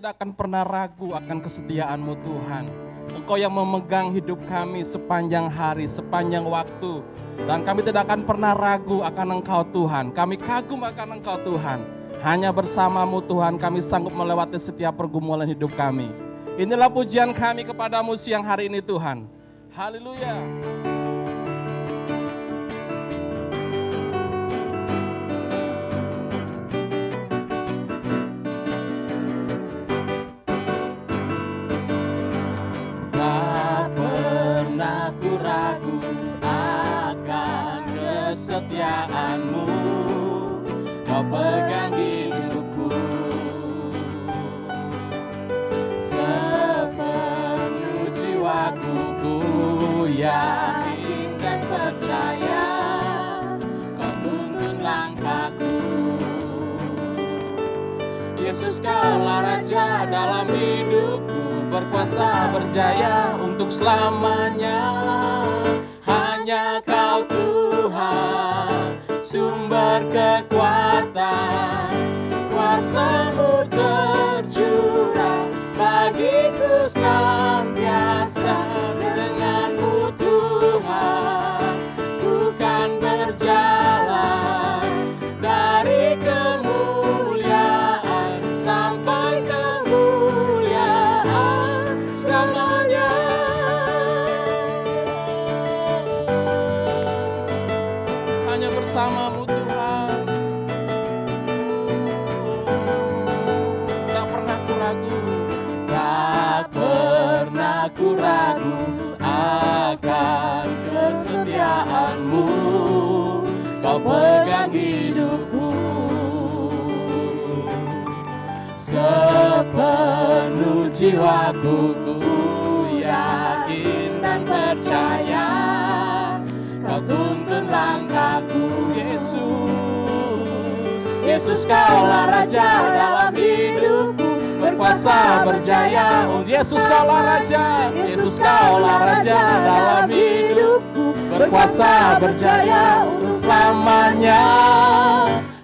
tidak akan pernah ragu akan kesetiaan-Mu Tuhan. Engkau yang memegang hidup kami sepanjang hari, sepanjang waktu. Dan kami tidak akan pernah ragu akan Engkau Tuhan. Kami kagum akan Engkau Tuhan. Hanya bersama-Mu Tuhan kami sanggup melewati setiap pergumulan hidup kami. Inilah pujian kami kepadamu siang hari ini Tuhan. Haleluya. Ragu akan kesetiaan-Mu, Kau pegang hidupku. Sepenuh jiwaku ku yakin dan percaya, Kau tuntun langkahku. Yesus Kaulah Raja dalam hidupku, berkuasa berjaya untuk selamanya. Hanya Kau Tuhan, sumber kekuatan, kuasa-Mu tercurah bagiku senantiasa. Dengan-Mu Tuhan, ku kan berjalan dari kemuliaan sampai kemuliaan selamanya. Hanya bersama-Mu Tuhan, tak pernah ku ragu, tak pernah ku ragu akan kesetiaan-Mu, Kau pegang hidupku. Sepenuh jiwaku ku yakin dan percaya, Kau tuntun langkahku. Yesus, Yesus Kaulah Raja dalam hidupku, berkuasa berjaya. Oh Yesus Kaulah Raja, Yesus Kaulah Raja dalam hidupku, berkuasa berjaya untuk selamanya.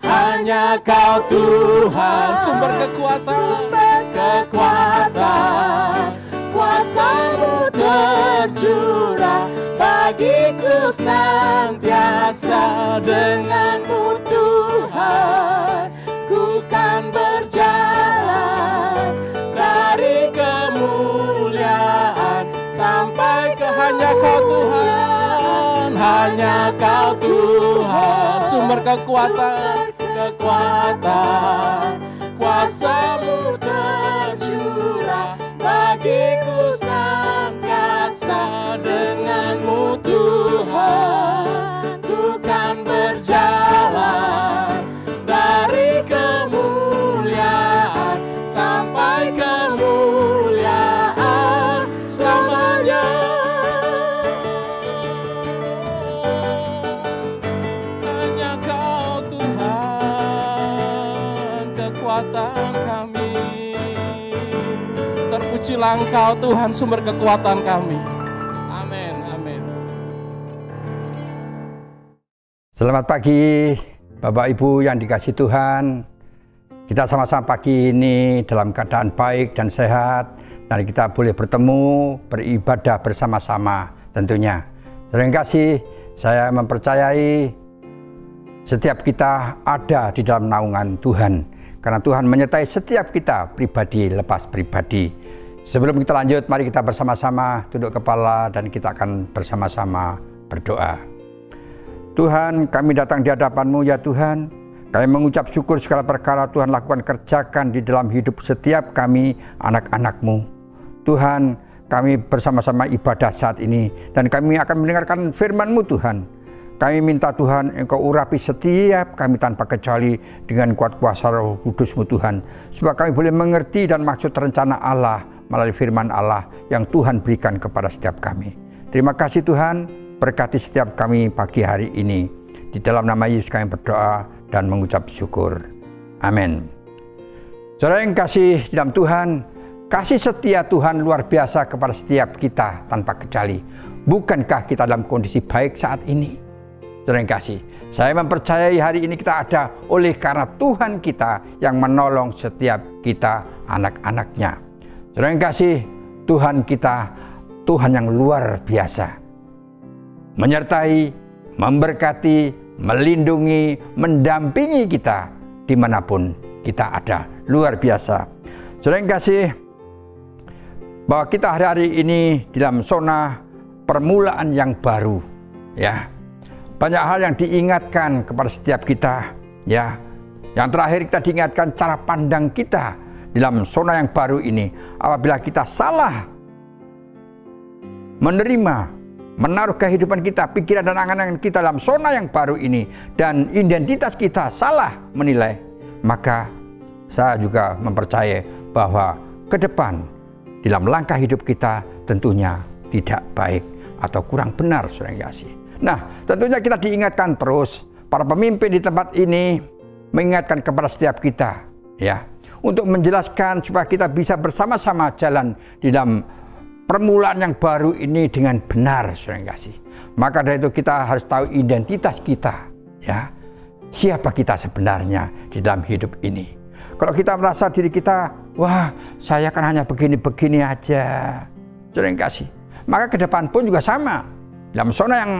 Hanya Kau Tuhan, sumber kekuatan, kuasa-Mu tercurah bagiku senantiasa. Dengan-Mu Tuhan, ku kan berjalan dari kemuliaan sampai ke hanya Kau Tuhan, hanya Kau Tuhan, sumber kekuatan, kuasa-Mu tercurah bagiku senantiasa. Dengan-Mu Tuhan, ku kan berjalan dari kemuliaan sampai kemuliaan selamanya. Hanya Kau Tuhan, kekuatan kami. Terpujilah Engkau Tuhan, sumber kekuatan kami. Amin, amin. Selamat pagi Bapak Ibu yang dikasihi Tuhan. Kita sama-sama pagi ini dalam keadaan baik dan sehat, dan kita boleh bertemu, beribadah bersama-sama tentunya. Terima kasih, saya mempercayai setiap kita ada di dalam naungan Tuhan, karena Tuhan menyertai setiap kita pribadi lepas pribadi. Sebelum kita lanjut, mari kita bersama-sama tunduk kepala dan kita akan bersama-sama berdoa. Tuhan, kami datang di hadapan-Mu ya Tuhan. Kami mengucap syukur segala perkara Tuhan lakukan, kerjakan di dalam hidup setiap kami anak-anak-Mu. Tuhan, kami bersama-sama ibadah saat ini dan kami akan mendengarkan firman-Mu Tuhan. Kami minta Tuhan Engkau urapi setiap kami tanpa kecuali dengan kuat kuasa Roh Kudus-Mu Tuhan, supaya kami boleh mengerti dan maksud rencana Allah melalui firman Allah yang Tuhan berikan kepada setiap kami. Terima kasih Tuhan, berkati setiap kami pagi hari ini. Di dalam nama Yesus kami berdoa dan mengucap syukur. Amin. Saudara yang kasih dalam Tuhan, kasih setia Tuhan luar biasa kepada setiap kita tanpa kecuali. Bukankah kita dalam kondisi baik saat ini? Saudara yang kasih, saya mempercayai hari ini kita ada oleh karena Tuhan kita yang menolong setiap kita anak-anaknya. Saudara yang kasih, Tuhan kita, Tuhan yang luar biasa. Menyertai, memberkati, melindungi, mendampingi kita dimanapun kita ada. Luar biasa. Saudara yang kasih, bahwa kita hari-hari ini dalam zona permulaan yang baru, ya. Banyak hal yang diingatkan kepada setiap kita, ya. Yang terakhir kita diingatkan cara pandang kita dalam zona yang baru ini. Apabila kita salah menerima, menaruh kehidupan kita, pikiran dan angan-angan kita dalam zona yang baru ini, dan identitas kita salah menilai, maka saya juga mempercayai bahwa ke depan dalam langkah hidup kita tentunya tidak baik atau kurang benar, saudara yang kasih. Nah, tentunya kita diingatkan terus, para pemimpin di tempat ini mengingatkan kepada setiap kita, ya, untuk menjelaskan supaya kita bisa bersama-sama jalan di dalam permulaan yang baru ini dengan benar, saudara yang kasih. Maka dari itu kita harus tahu identitas kita, ya, siapa kita sebenarnya di dalam hidup ini. Kalau kita merasa diri kita, wah, saya kan hanya begini-begini aja, saudara yang kasih, maka ke depan pun juga sama. Dalam zona yang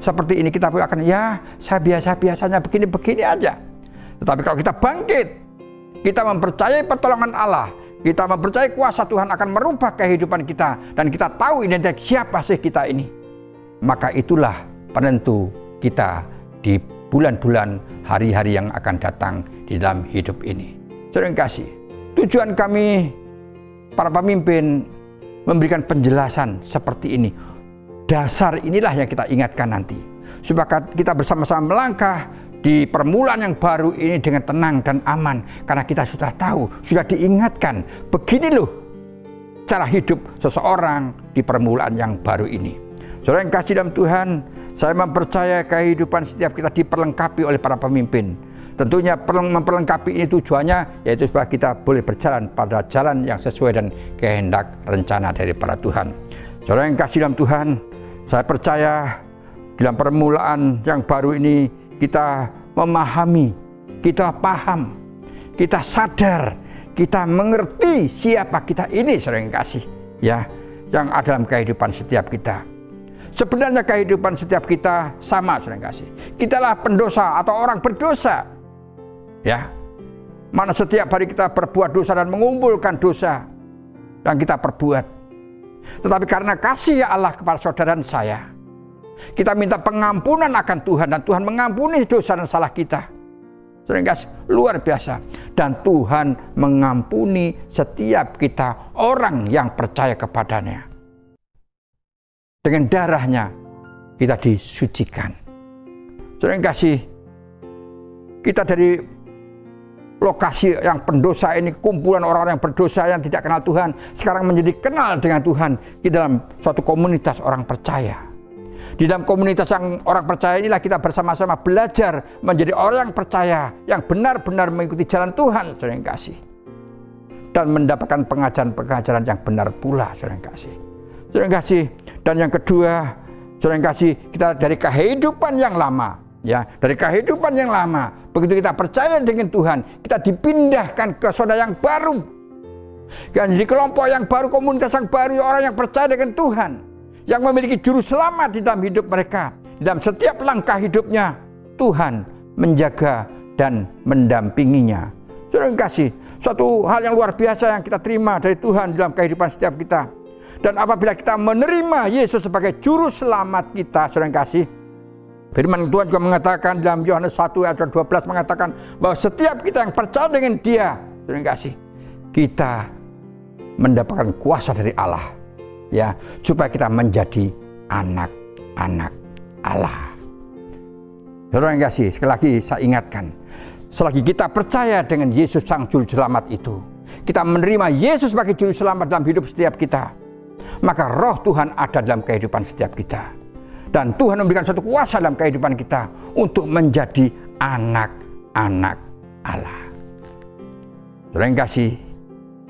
seperti ini kita akan, ya, saya biasa-biasanya begini-begini aja. Tetapi kalau kita bangkit, kita mempercayai pertolongan Allah, kita mempercayai kuasa Tuhan akan merubah kehidupan kita, dan kita tahu identitas siapa sih kita ini, maka itulah penentu kita di bulan-bulan, hari-hari yang akan datang di dalam hidup ini. Saudara yang kasih, tujuan kami para pemimpin memberikan penjelasan seperti ini. Dasar inilah yang kita ingatkan nanti, supaya kita bersama-sama melangkah di permulaan yang baru ini dengan tenang dan aman, karena kita sudah tahu, sudah diingatkan, begini loh cara hidup seseorang di permulaan yang baru ini. Saudara yang kasih dalam Tuhan, saya mempercayai kehidupan setiap kita diperlengkapi oleh para pemimpin. Tentunya memperlengkapi ini tujuannya yaitu supaya kita boleh berjalan pada jalan yang sesuai dan kehendak rencana dari para Tuhan. Saudara yang kasih dalam Tuhan, saya percaya dalam permulaan yang baru ini kita memahami, kita paham, kita sadar, kita mengerti siapa kita ini, saudara yang kasih, ya, yang ada dalam kehidupan setiap kita. Sebenarnya kehidupan setiap kita sama, saudara yang kasih. Kitalah pendosa atau orang berdosa, ya. Mana setiap hari kita berbuat dosa dan mengumpulkan dosa yang kita perbuat. Tetapi karena kasih Allah kepada saudara dan saya, kita minta pengampunan akan Tuhan, dan Tuhan mengampuni dosa dan salah kita. Saudara yang kasih, luar biasa. Dan Tuhan mengampuni setiap kita, orang yang percaya kepadanya. Dengan darahnya kita disucikan. Saudara yang kasih, kita dari lokasi yang pendosa ini, kumpulan orang-orang yang berdosa yang tidak kenal Tuhan, sekarang menjadi kenal dengan Tuhan di dalam suatu komunitas orang percaya. Di dalam komunitas yang orang percaya inilah kita bersama-sama belajar menjadi orang yang percaya, yang benar-benar mengikuti jalan Tuhan, saudara yang kasih, dan mendapatkan pengajaran-pengajaran yang benar pula, saudara yang kasih. Saudara yang kasih, dan yang kedua, saudara yang kasih, kita dari kehidupan yang lama, ya, dari kehidupan yang lama, begitu kita percaya dengan Tuhan, kita dipindahkan ke zona yang baru, kan, jadi kelompok yang baru, komunitas yang baru, orang yang percaya dengan Tuhan, yang memiliki juru selamat di dalam hidup mereka. Dalam setiap langkah hidupnya, Tuhan menjaga dan mendampinginya. Saudara yang kasih, suatu hal yang luar biasa yang kita terima dari Tuhan dalam kehidupan setiap kita. Dan apabila kita menerima Yesus sebagai juru selamat kita, saudara yang kasih, firman Tuhan juga mengatakan dalam Yohanes 1 ayat 12 mengatakan bahwa setiap kita yang percaya dengan Dia, saudara yang kasih, kita mendapatkan kuasa dari Allah, ya, supaya kita menjadi anak-anak Allah. Saudara yang kasih, sekali lagi saya ingatkan, selagi kita percaya dengan Yesus sang juru selamat itu, kita menerima Yesus sebagai juru selamat dalam hidup setiap kita, maka roh Tuhan ada dalam kehidupan setiap kita. Dan Tuhan memberikan suatu kuasa dalam kehidupan kita untuk menjadi anak-anak Allah. Saudara yang kasih,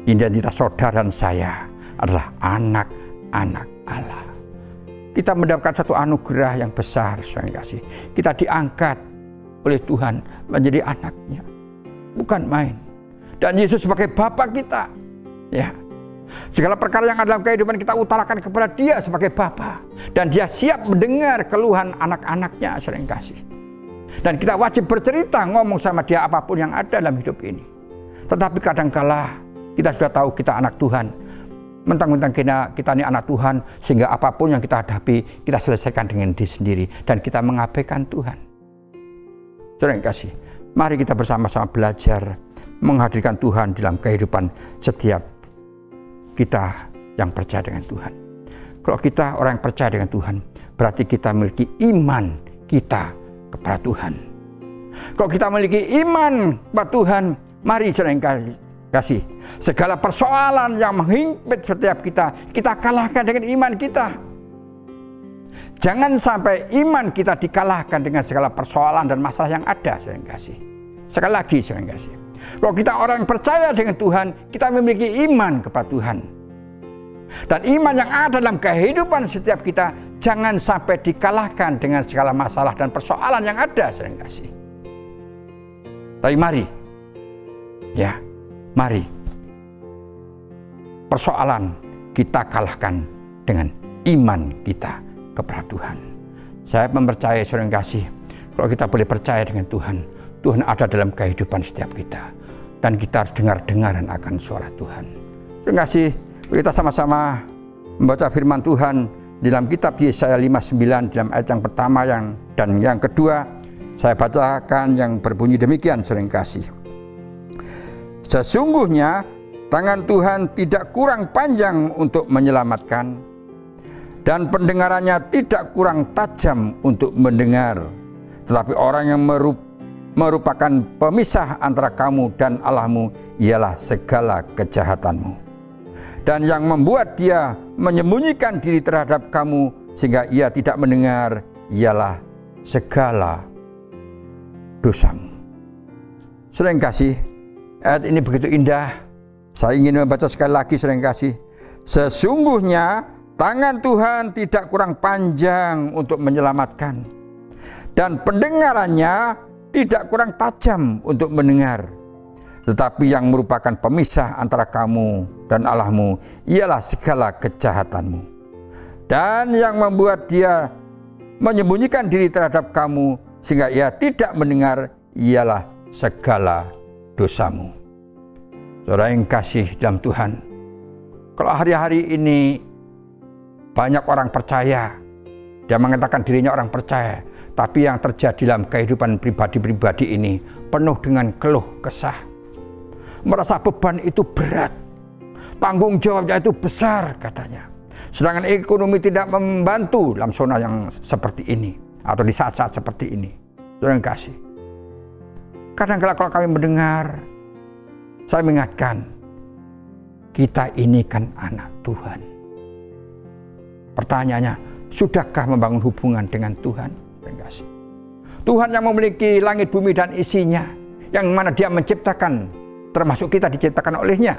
identitas saudara dan saya adalah anak-anak Allah. kita mendapatkan satu anugerah yang besar, saudara yang kasih. Kita diangkat oleh Tuhan menjadi anaknya, bukan main. Dan Yesus sebagai Bapa kita, ya, segala perkara yang ada dalam kehidupan kita utarakan kepada Dia sebagai Bapa, dan Dia siap mendengar keluhan anak-anaknya, saudara yang kasih. Dan kita wajib bercerita, ngomong sama Dia apapun yang ada dalam hidup ini. Tetapi kadangkala kita sudah tahu kita anak Tuhan, mentang-mentang kita ini anak Tuhan, sehingga apapun yang kita hadapi kita selesaikan dengan diri sendiri, dan kita mengabaikan Tuhan. Saudara yang kasih, mari kita bersama-sama belajar menghadirkan Tuhan dalam kehidupan setiap kita yang percaya dengan Tuhan. Kalau kita orang yang percaya dengan Tuhan, berarti kita memiliki iman kita kepada Tuhan. Kalau kita memiliki iman kepada Tuhan, mari saudara yang kasih, segala persoalan yang menghimpit setiap kita kalahkan dengan iman kita. Jangan sampai iman kita dikalahkan dengan segala persoalan dan masalah yang ada, saudara yang kasih. Sekali lagi, saudara yang kasih, kalau kita orang yang percaya dengan Tuhan, kita memiliki iman kepada Tuhan. Dan iman yang ada dalam kehidupan setiap kita jangan sampai dikalahkan dengan segala masalah dan persoalan yang ada, saudara yang kasih. Tapi mari, ya, mari persoalan kita kalahkan dengan iman kita kepada Tuhan. Saya mempercayai, saudara yang kasih, kalau kita boleh percaya dengan Tuhan, Tuhan ada dalam kehidupan setiap kita, dan kita harus dengar-dengaran akan suara Tuhan. Terima kasih. Kita sama-sama membaca firman Tuhan di dalam kitab Yesaya 59 dalam ayat yang pertama dan yang kedua. Saya bacakan yang berbunyi demikian, saudara yang kasih. Sesungguhnya tangan Tuhan tidak kurang panjang untuk menyelamatkan, dan pendengarannya tidak kurang tajam untuk mendengar. Tetapi orang yang merupakan pemisah antara kamu dan Allahmu ialah segala kejahatanmu. Dan yang membuat dia menyembunyikan diri terhadap kamu sehingga ia tidak mendengar ialah segala dosamu. Saudara yang kasih, ayat ini begitu indah. Saya ingin membaca sekali lagi, saudara yang kasih. Sesungguhnya tangan Tuhan tidak kurang panjang untuk menyelamatkan, dan pendengarannya tidak kurang tajam untuk mendengar. Tetapi yang merupakan pemisah antara kamu dan Allahmu ialah segala kejahatanmu. Dan yang membuat dia menyembunyikan diri terhadap kamu sehingga ia tidak mendengar ialah segala dosamu. Saudara yang kasih dalam Tuhan, kalau hari-hari ini banyak orang percaya, dia mengatakan dirinya orang percaya, tapi yang terjadi dalam kehidupan pribadi-pribadi ini penuh dengan keluh kesah. Merasa beban itu berat, tanggung jawabnya itu besar katanya. Sedangkan ekonomi tidak membantu dalam zona yang seperti ini, atau di saat-saat seperti ini. Saudara yang kasih, kadang-kadang kalau kami mendengar, saya mengingatkan, kita ini kan anak Tuhan. Pertanyaannya, sudahkah membangun hubungan dengan Tuhan? Tuhan yang memiliki langit, bumi, dan isinya, yang mana Dia menciptakan, termasuk kita diciptakan olehnya.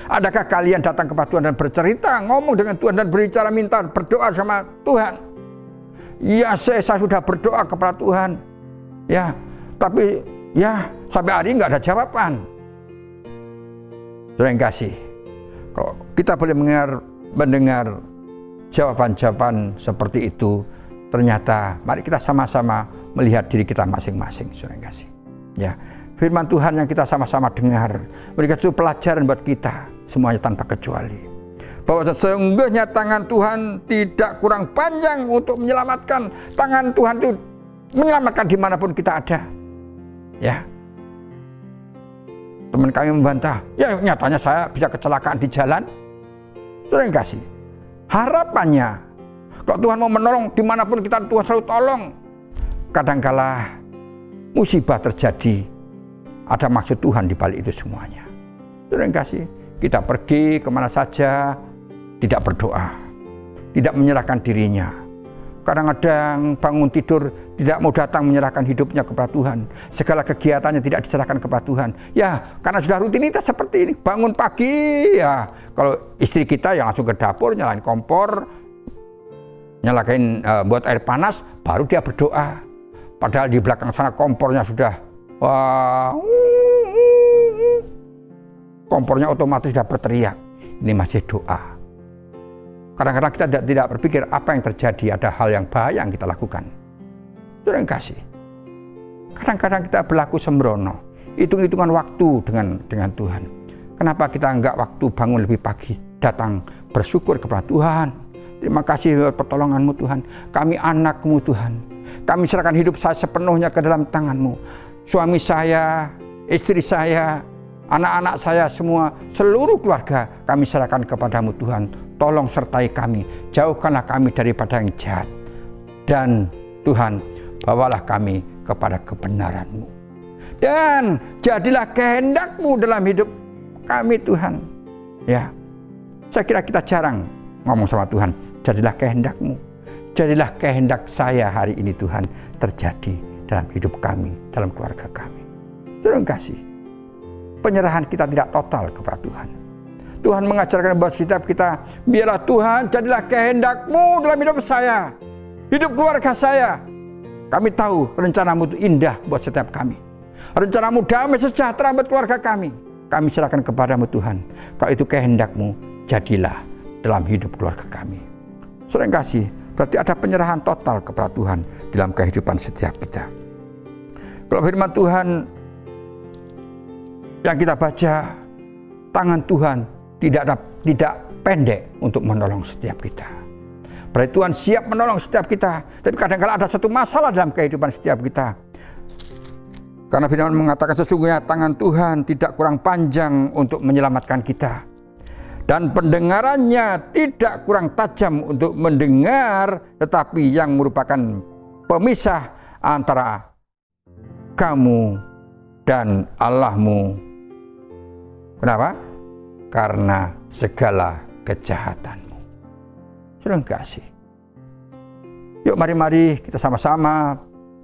Adakah kalian datang kepada Tuhan dan bercerita, ngomong dengan Tuhan dan berbicara, minta, berdoa sama Tuhan? Ya, saya sudah berdoa kepada Tuhan, ya, tapi ya sampai hari ini nggak ada jawaban. Saudara yang kasih, kalau kita boleh mendengar jawaban-jawaban seperti itu, ternyata mari kita sama-sama melihat diri kita masing-masing, saudara yang kasih. Ya, firman Tuhan yang kita sama-sama dengar, memberikan itu pelajaran buat kita semuanya tanpa kecuali, bahwa sesungguhnya tangan Tuhan tidak kurang panjang untuk menyelamatkan. Tangan Tuhan itu menyelamatkan dimanapun kita ada. Ya, teman kami membantah, ya nyatanya saya bisa kecelakaan di jalan. Saudara yang kasih, harapannya kalau Tuhan mau menolong dimanapun kita, Tuhan selalu tolong. Kadangkala musibah terjadi, ada maksud Tuhan di balik itu semuanya. Saudara yang kasih, kita pergi kemana saja, tidak berdoa, tidak menyerahkan dirinya. Kadang-kadang bangun tidur tidak mau datang menyerahkan hidupnya kepada Tuhan. Segala kegiatannya tidak diserahkan kepada Tuhan. Ya, karena sudah rutinitas seperti ini. Bangun pagi, ya kalau istri kita yang langsung ke dapur, nyalain kompor, nyalakan buat air panas, baru dia berdoa. Padahal di belakang sana kompornya sudah, kompornya otomatis sudah berteriak. Ini masih doa. Kadang-kadang kita tidak berpikir apa yang terjadi, ada hal yang bahaya yang kita lakukan. Saudara yang kasih, kadang-kadang kita berlaku sembrono, hitung-hitungan waktu dengan Tuhan. Kenapa kita enggak waktu bangun lebih pagi, datang bersyukur kepada Tuhan. Terima kasih pertolongan-Mu Tuhan. Kami anak-Mu Tuhan. Kami serahkan hidup saya sepenuhnya ke dalam tangan-Mu. Suami saya, istri saya, anak-anak saya semua, seluruh keluarga kami serahkan kepadamu Tuhan. Tolong sertai kami, jauhkanlah kami daripada yang jahat. Dan Tuhan, bawalah kami kepada kebenaran-Mu. Dan jadilah kehendak-Mu dalam hidup kami Tuhan. Ya, saya kira kita jarang ngomong sama Tuhan, jadilah kehendak-Mu. Jadilah kehendak saya hari ini Tuhan terjadi dalam hidup kami, dalam keluarga kami. Terima kasih. Penyerahan kita tidak total kepada Tuhan. Tuhan mengajarkan buat setiap kita, biarlah Tuhan jadilah kehendak-Mu dalam hidup saya, hidup keluarga saya. Kami tahu rencana-Mu itu indah buat setiap kami. Rencana-Mu damai sejahtera buat keluarga kami. Kami serahkan kepadamu Tuhan. Kalau itu kehendak-Mu, jadilah dalam hidup keluarga kami. Sering kasih, berarti ada penyerahan total kepada Tuhan dalam kehidupan setiap kita. Kalau firman Tuhan yang kita baca, tangan Tuhan tidak pendek untuk menolong setiap kita. Berarti Tuhan siap menolong setiap kita. Tapi kadang-kadang ada satu masalah dalam kehidupan setiap kita. Karena firman mengatakan sesungguhnya tangan Tuhan tidak kurang panjang untuk menyelamatkan kita. Dan pendengarannya tidak kurang tajam untuk mendengar, tetapi yang merupakan pemisah antara kamu dan Allahmu. Kenapa? Karena segala kejahatanmu. Sudah kasih. Yuk mari kita sama-sama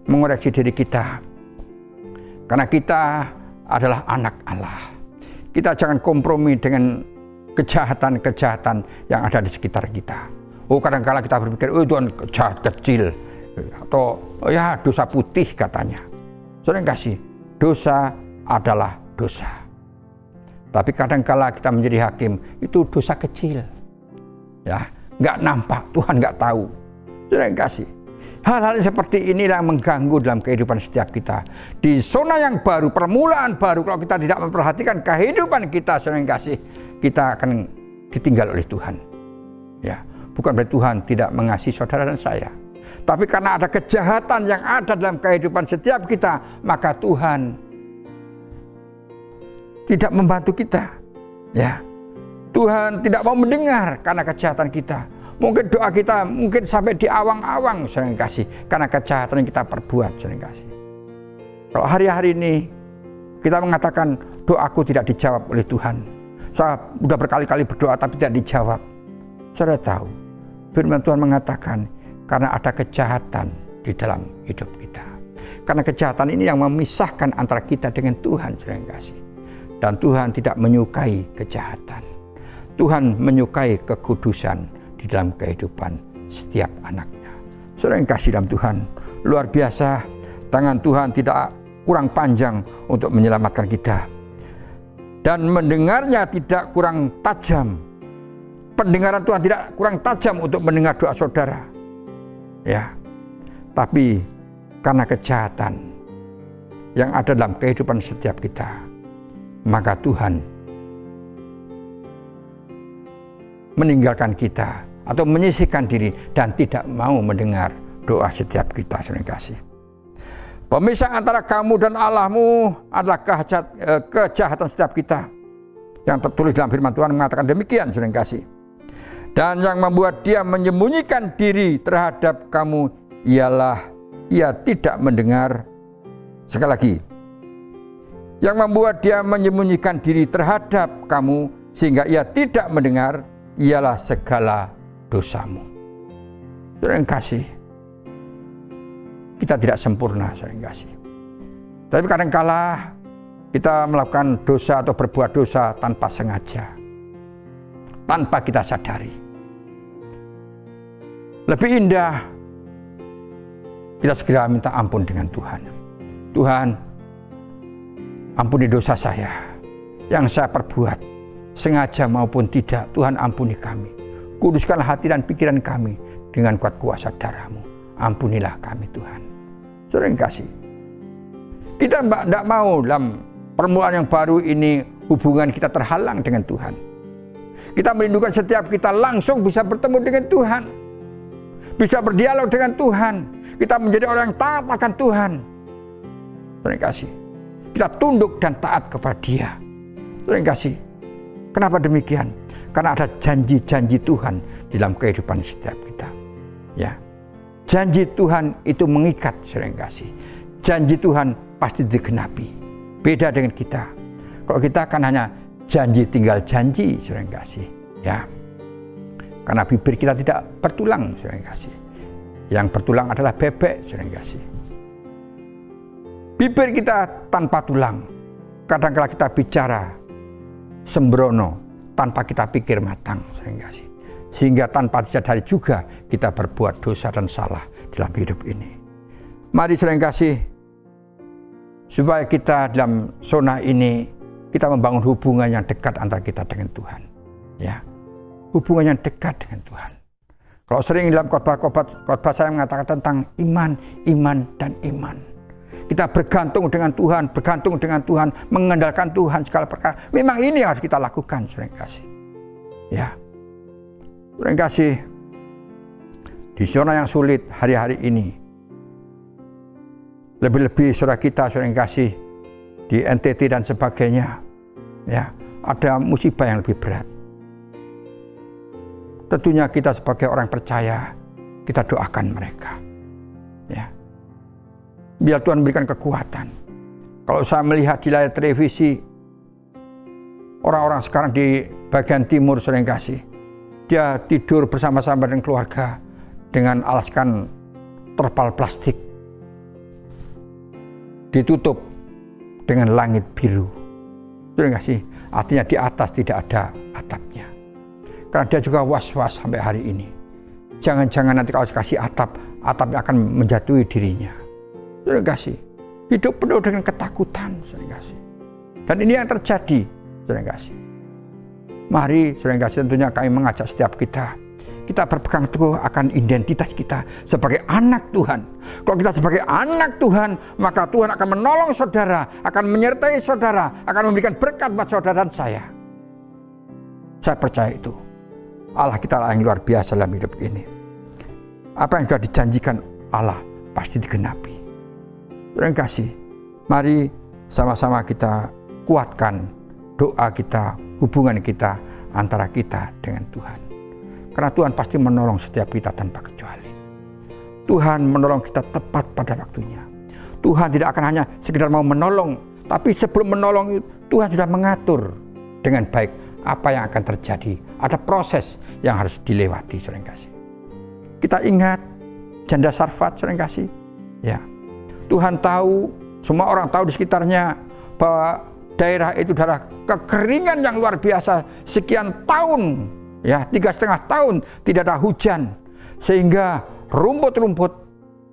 mengoreksi diri kita. Karena kita adalah anak Allah. Kita jangan kompromi dengan kejahatan-kejahatan yang ada di sekitar kita. Oh, kadang-kala kita berpikir, oh itu jahat kecil. Atau ya dosa putih katanya. Saudara yang kasih, dosa adalah dosa. Tapi kadang-kala kita menjadi hakim, itu dosa kecil. Ya, nggak nampak, Tuhan nggak tahu. Saudara yang kasih, hal-hal seperti ini yang mengganggu dalam kehidupan setiap kita. Di zona yang baru, permulaan baru, kalau kita tidak memperhatikan kehidupan kita, saudara yang kasih, kita akan ditinggal oleh Tuhan. Ya, bukan berarti Tuhan tidak mengasihi saudara dan saya. Tapi karena ada kejahatan yang ada dalam kehidupan setiap kita, maka Tuhan tidak membantu kita. Ya, Tuhan tidak mau mendengar karena kejahatan kita. Mungkin doa kita mungkin sampai di awang-awang, saudara kasih, karena kejahatan yang kita perbuat, saudara kasih. Kalau hari-hari ini kita mengatakan doaku tidak dijawab oleh Tuhan, saya sudah berkali-kali berdoa tapi tidak dijawab. Saudara tahu, firman Tuhan mengatakan karena ada kejahatan di dalam hidup kita. Karena kejahatan ini yang memisahkan antara kita dengan Tuhan, saudara kasih. Dan Tuhan tidak menyukai kejahatan. Tuhan menyukai kekudusan di dalam kehidupan setiap anaknya. Saudara yang kasih dalam Tuhan, luar biasa, tangan Tuhan tidak kurang panjang untuk menyelamatkan kita. Dan mendengarnya tidak kurang tajam. Pendengaran Tuhan tidak kurang tajam untuk mendengar doa saudara. Ya. Tapi karena kejahatan yang ada dalam kehidupan setiap kita, maka Tuhan meninggalkan kita atau menyisihkan diri dan tidak mau mendengar doa setiap kita, saudara kasih. Pemisah antara kamu dan Allahmu adalah kejahatan setiap kita. Yang tertulis dalam firman Tuhan mengatakan demikian, saudara kasih. Dan yang membuat dia menyembunyikan diri terhadap kamu ialah ia tidak mendengar. Sekali lagi, yang membuat dia menyembunyikan diri terhadap kamu sehingga ia tidak mendengar ialah segala dosamu. Saudara yang kasih, kita tidak sempurna, saudara yang kasih. Tapi kadangkala kita melakukan dosa atau berbuat dosa tanpa sengaja, tanpa kita sadari. Lebih indah kita segera minta ampun dengan Tuhan. Tuhan, ampuni dosa saya yang saya perbuat, sengaja maupun tidak. Tuhan, ampuni kami. Kuduskanlah hati dan pikiran kami dengan kuat kuasa darah-Mu. Ampunilah kami, Tuhan. Saudara yang kasih, kita tidak mau dalam permulaan yang baru ini hubungan kita terhalang dengan Tuhan. Kita merindukan setiap kita langsung bisa bertemu dengan Tuhan, bisa berdialog dengan Tuhan. Kita menjadi orang yang taat akan Tuhan. Saudara yang kasih, kita tunduk dan taat kepada Dia. Saudara yang kasih, kenapa demikian? Karena ada janji-janji Tuhan di dalam kehidupan setiap kita. Ya, janji Tuhan itu mengikat, saudara yang kasih. Janji Tuhan pasti digenapi. Beda dengan kita. Kalau kita kan hanya janji tinggal janji, saudara yang kasih. Ya, karena bibir kita tidak bertulang, saudara yang kasih. Yang bertulang adalah bebek, saudara yang kasih. Bibir kita tanpa tulang. Kadang-kala kita bicara sembrono tanpa kita pikir matang, saudara yang kasih. Sehingga tanpa disadari juga kita berbuat dosa dan salah dalam hidup ini. Mari, saudara yang kasih, supaya kita dalam zona ini kita membangun hubungan yang dekat antara kita dengan Tuhan. Ya, hubungan yang dekat dengan Tuhan. Kalau sering dalam khotbah saya mengatakan tentang iman, iman, dan iman. Kita bergantung dengan Tuhan, mengandalkan Tuhan segala perkara. Memang ini harus kita lakukan, saudara yang kasih. Ya, saudara yang kasih, di zona yang sulit hari-hari ini, lebih-lebih saudara kita, saudara yang kasih, di NTT dan sebagainya, ya, ada musibah yang lebih berat. Tentunya kita sebagai orang percaya, kita doakan mereka. Ya, biar Tuhan berikan kekuatan. Kalau saya melihat di layar televisi, orang-orang sekarang di bagian timur, saudara yang kasih, dia tidur bersama-sama dengan keluarga dengan alaskan terpal plastik, ditutup dengan langit biru. Saudara yang kasih, artinya di atas tidak ada atapnya. Karena dia juga was-was sampai hari ini. Jangan-jangan nanti kalau kasih atapnya akan menjatuhi dirinya. Saudara yang kasih, hidup penuh dengan ketakutan, saudara yang kasih. Dan ini yang terjadi, saudara yang kasih. Mari, saudara yang kasih, tentunya kami mengajak setiap kita berpegang teguh akan identitas kita sebagai anak Tuhan. Kalau kita sebagai anak Tuhan, maka Tuhan akan menolong saudara, akan menyertai saudara, akan memberikan berkat buat saudara dan saya. Saya percaya itu. Allah kita lah yang luar biasa dalam hidup ini. Apa yang sudah dijanjikan Allah pasti digenapi. Saudara yang kasih, mari sama-sama kita kuatkan doa kita, hubungan kita antara kita dengan Tuhan. Karena Tuhan pasti menolong setiap kita tanpa kecuali. Tuhan menolong kita tepat pada waktunya. Tuhan tidak akan hanya sekedar mau menolong, tapi sebelum menolong Tuhan sudah mengatur dengan baik apa yang akan terjadi. Ada proses yang harus dilewati, saudara yang kasih. Kita ingat janda Sarfat, saudara yang kasih. Ya, Tuhan tahu, semua orang tahu di sekitarnya bahwa daerah itu adalah kekeringan yang luar biasa. Sekian tahun, ya, 3,5 tahun tidak ada hujan, sehingga rumput-rumput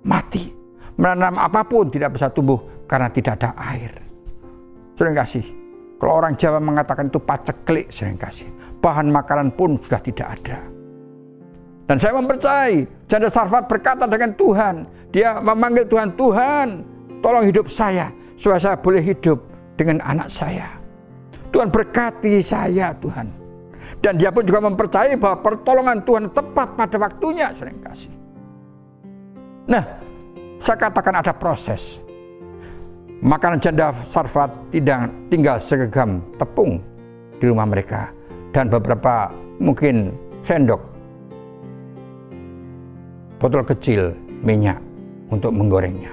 mati. Menanam apapun tidak bisa tumbuh karena tidak ada air. Saudara yang kasih, kalau orang Jawa mengatakan itu paceklik, saudara yang kasih. Bahan makanan pun sudah tidak ada. Dan saya mempercayai janda Sarfat berkata dengan Tuhan, dia memanggil Tuhan, Tuhan, tolong hidup saya supaya saya boleh hidup dengan anak saya. Tuhan berkati saya, Tuhan. Dan dia pun juga mempercayai bahwa pertolongan Tuhan tepat pada waktunya, saudara yang kasih. Nah, saya katakan ada proses. Makanan janda Sarfat tidak tinggal segenggam tepung di rumah mereka dan beberapa mungkin sendok, botol kecil minyak untuk menggorengnya.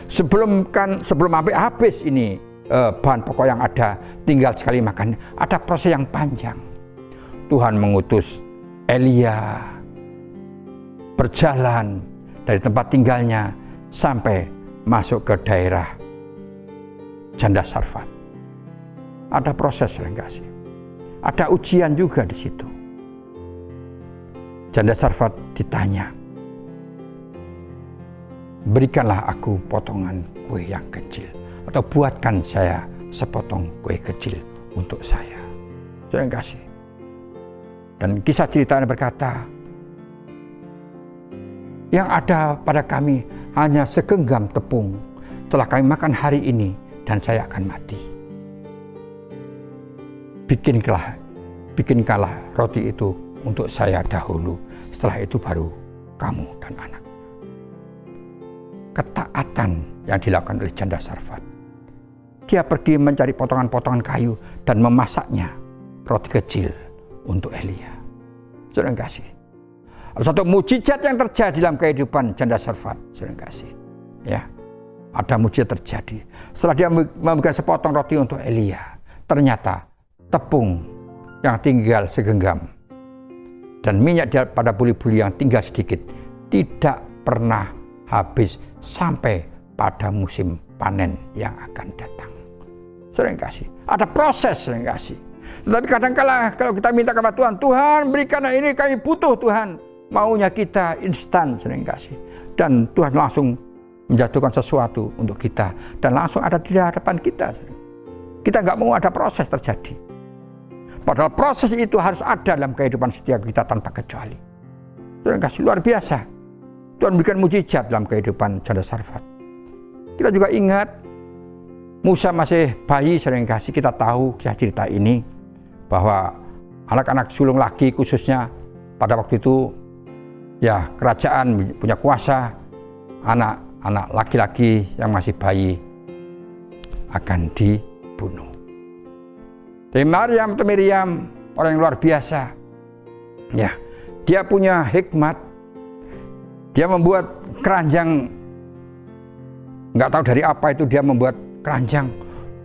Sebelum sampai habis ini bahan pokok yang ada, tinggal sekali makan. Ada proses yang panjang. Tuhan mengutus Elia berjalan dari tempat tinggalnya sampai masuk ke daerah janda Sarfat. Ada proses, saudara yang kasih. Ada ujian juga di situ. Janda Sarfat ditanya, berikanlah aku potongan kue yang kecil, atau buatkan saya sepotong kue kecil untuk saya. Saudara yang kasih. Dan kisah ceritanya berkata, yang ada pada kami hanya segenggam tepung, telah kami makan hari ini dan saya akan mati. Bikinkanlah roti itu untuk saya dahulu, setelah itu baru kamu dan anak. Ketaatan yang dilakukan oleh janda Sarfat. Dia pergi mencari potongan-potongan kayu dan memasaknya roti kecil untuk Elia. Saudara yang kasih. Ada satu mujizat yang terjadi dalam kehidupan janda Sarfat. Saudara yang kasih. Ya, ada mujizat terjadi. Setelah dia memberikan sepotong roti untuk Elia, ternyata tepung yang tinggal segenggam dan minyak pada buli-buli yang tinggal sedikit tidak pernah habis sampai pada musim panen yang akan datang. Saudara yang kasih, ada proses, saudara yang kasih. Tetapi kadang-kala kalau kita minta kepada Tuhan, Tuhan berikanlah ini, kami butuh Tuhan. Maunya kita instan, saudara yang kasih. Dan Tuhan langsung menjatuhkan sesuatu untuk kita dan langsung ada di hadapan kita. Kita nggak mau ada proses terjadi. Padahal proses itu harus ada dalam kehidupan setiap kita tanpa kecuali. Saudara yang kasih, luar biasa. Tuhan berikan mujizat dalam kehidupan janda Sarfat. Kita juga ingat Musa masih bayi, saudara yang kasih. Kita tahu kisah cerita ini bahwa anak-anak sulung laki khususnya pada waktu itu ya kerajaan punya kuasa, anak-anak laki-laki yang masih bayi akan dibunuh. Tapi Miriam orang yang luar biasa. Ya, dia punya hikmat. Dia membuat keranjang. Nggak tahu dari apa itu dia membuat keranjang.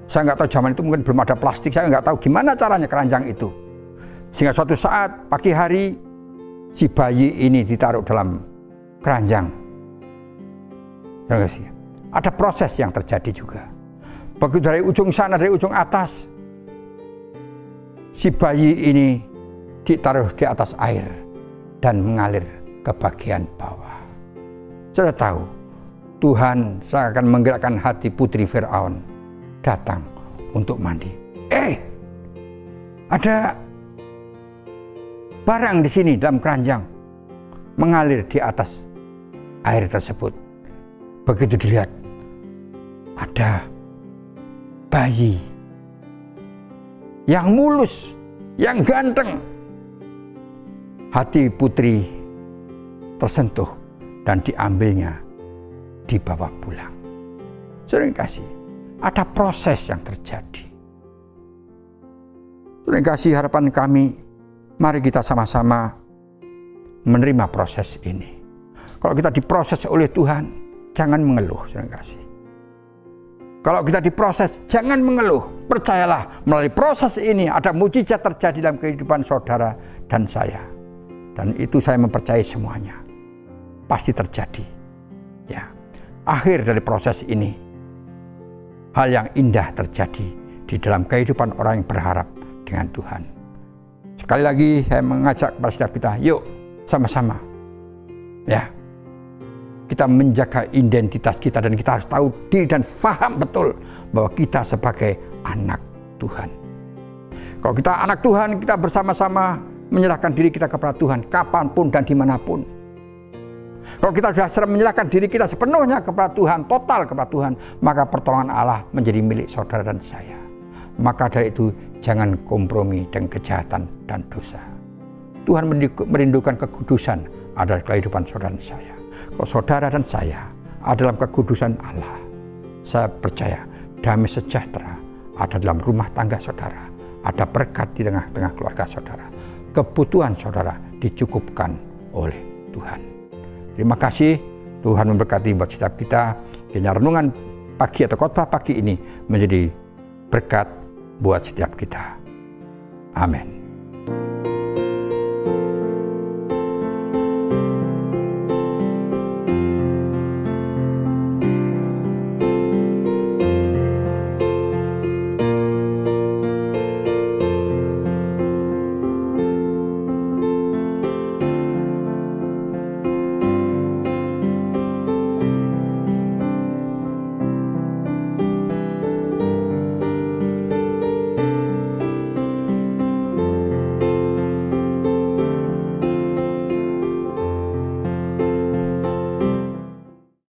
Saya nggak tahu zaman itu mungkin belum ada plastik. Saya nggak tahu gimana caranya keranjang itu. Sehingga suatu saat pagi hari si bayi ini ditaruh dalam keranjang. Ada proses yang terjadi juga. Begitu dari ujung sana, dari ujung atas, si bayi ini ditaruh di atas air dan mengalir ke bagian bawah. Sudah tahu, Tuhan seakan menggerakkan hati putri Firaun datang untuk mandi. Ada barang di sini dalam keranjang mengalir di atas air tersebut. Begitu dilihat, ada bayi yang mulus, yang ganteng. Hati putri tersentuh dan diambilnya, dibawa pulang. Saudara yang kasih, ada proses yang terjadi. Saudara yang kasih, harapan kami, mari kita sama-sama menerima proses ini. Kalau kita diproses oleh Tuhan, jangan mengeluh, saudara yang kasih. Kalau kita diproses, jangan mengeluh. Percayalah, melalui proses ini ada mujizat terjadi dalam kehidupan saudara dan saya. Dan itu saya mempercayai semuanya. Pasti terjadi. Ya. Akhir dari proses ini, hal yang indah terjadi di dalam kehidupan orang yang berharap dengan Tuhan. Sekali lagi saya mengajak kepada setiap kita, yuk sama-sama. Ya. Kita menjaga identitas kita dan kita harus tahu diri dan paham betul bahwa kita sebagai anak Tuhan. Kalau kita anak Tuhan, kita bersama-sama menyerahkan diri kita kepada Tuhan kapanpun dan dimanapun. Kalau kita sudah menyerahkan diri kita sepenuhnya kepada Tuhan, total kepada Tuhan, maka pertolongan Allah menjadi milik saudara dan saya. Maka dari itu jangan kompromi dengan kejahatan dan dosa. Tuhan merindukan kekudusan adalah kehidupan saudara dan saya. Kalau saudara dan saya ada dalam kekudusan Allah, saya percaya damai sejahtera ada dalam rumah tangga saudara, ada berkat di tengah-tengah keluarga saudara. Kebutuhan saudara dicukupkan oleh Tuhan. Terima kasih, Tuhan memberkati buat setiap kita. Kiranya renungan pagi atau khotbah pagi ini menjadi berkat buat setiap kita. Amin.